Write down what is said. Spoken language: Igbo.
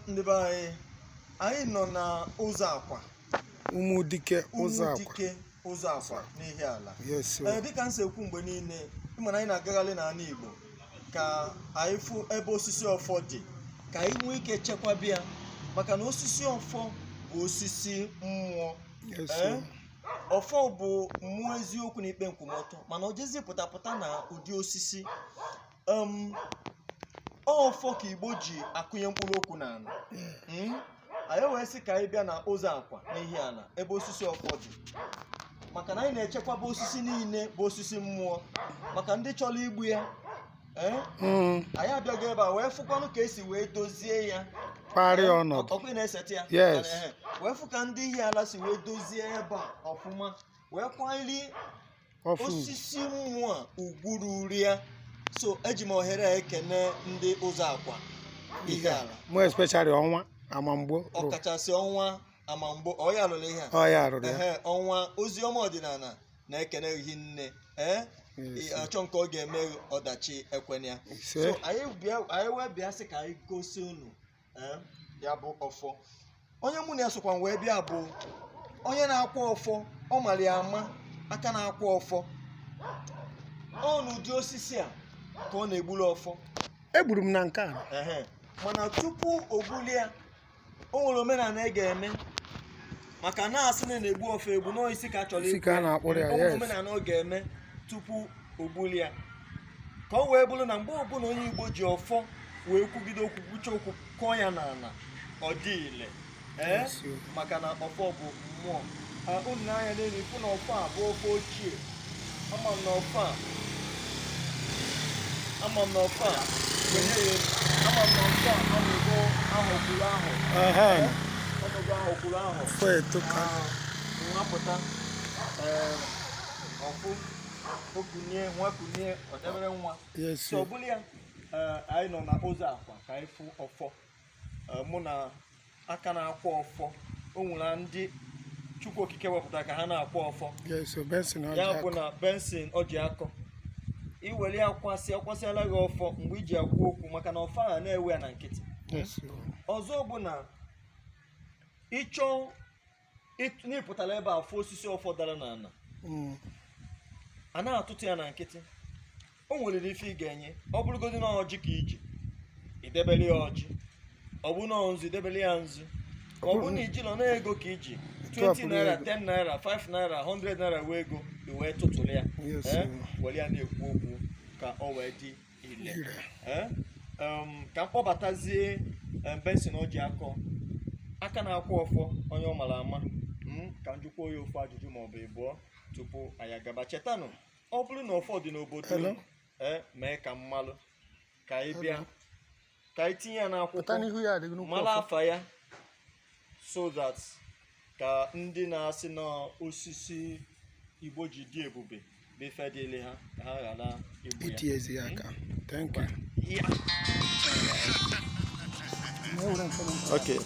Ndị be anyị nọ na ụzọ akwa Ụmụdike ụzọ akwa n'Ihiala. Yes. Dịka m si ekwu mgbe niile, ịma na anyị na-agagharị n'ala Igbo ka anyị fụ ebe osisi ọfọ dị, ka anyị nwee ike chekwaba ya, maka na osisi ọfọ bụ osisi mmụọ. Ọfọ bụ mmụọ eziokwu na ikpe nkwụmọtọ, mana o jezi pụta na ụdị osisi. Ọfọ ka Igbo ji akụnye mkpụrụ okwu n'ala. Anyị wee sị ka anyị bịa na ụzọ akwa n'Ihiala ebe osisi ọfọ dị, maka na anyị na-echekwaba osisi niile bụ osisi mmụọ maka ndị chọrọ igbu ya. Anyị abịaghị ebe a wee fụkwanụ ka esi wee dozie ya ọkụ na-esete ya. Wee fụ ka ndị Ihiala si wee dozie ebe a ọfụma, wee kwanyere osisi mmụọ a ugwu ruru ya. So eji m ohere a ekene ndị ụzọ akwa Ihiala, more especially ọnwa Amamgbo, ọkachasị ọnwa Amamgbo. Ọya arụrụ ihe a ọnwa Ozioma ọdịnala na-ekene gị nne. Achọ nke ọ ga-eme ọdachi ekwene ya. So anyị wee bịa sị ka anyị gosi unu ya bụ ọfọ. Onye mụ na ya sokwa wee bịa bụ onye na-akwa ọfọ. Ọ mara ya ama aka na-akwa ọfọ. Ọ n'ụdị osisi a ka ọ na-egburu ọfọ. Egburu m na nke a. Mana tupu o gbuli ya, o nwere omenala ị ga-eme, maka na asị na na-egbu ọfọ egbu n'isi ka a chọrọ egbu. O nwere omenala ọ ga-eme tupu o gbuli ya, ka o wee bụrụ na mgbe ọbụla onye Igbo ji ọfọ wee kwugide okwu, kwucha okwu, kọọ ya n'ala, ọ dị ile. Maka na ọfọ bụ mmụọ. Unu na-anya n'elu ifu na ọfọ a bụ ọfọ ochie. Ama m na ọfọ a amụgo ahụkwuru ahụ. Nwapụta ọfụ okunye nwakunye ọdebere nwa. So ọ bụla ya, anyị nọ na ụzọ akwa ka anyị fụ ọfọ. Mụ na aka na-akwa ọfọ. O nwere ndị Chukwu Okike wepụtara ka ha na-akwa ọfọ. Ya bụ na Benson ọ ji akọ iwere akwasịala gị ọfọ mgbe iji akwu okwu, maka na ọfọ a na-ewe ya na nkịtị. Ọzọ bụ na ịchọ n'ịpụtara ebe afọ osisi ọfọ dara n'ala, a na-atụtụ ya na nkịtị. O nwere ife ị ga-enye. Ọ bụrụgodị na ọjị ka iji idebere ya ọjị, ọ bụ na nzu idebere ya nzu. Ọ bụ na iji nọ na ego ka iji 20 naira, 10 naira, 5 naira, 100 naira wee ego wee tụtụrụ ya, were ya na-ekwu okwu ka ọ wee dị ile. Ka mkpọbatazie Benson ọ ji aka na-akwa ọfọ, onye ọ mara ama. Ka njikwa ya ofu ajụjụ maọbụ ịbụọ tupu anyị agaba. Chetanụ, ọ bụrụ na ọfọ dị n'obodo mee ka mmalụ, ka anyị bịa ka anyị tinye ya n'akwụkwọ, mara afa ya, so that ka ndị na-asị na osisi Igbo ji dị ebube bụ ife dịle ha, ka ha ghara igbu ya. Thank you. Okay.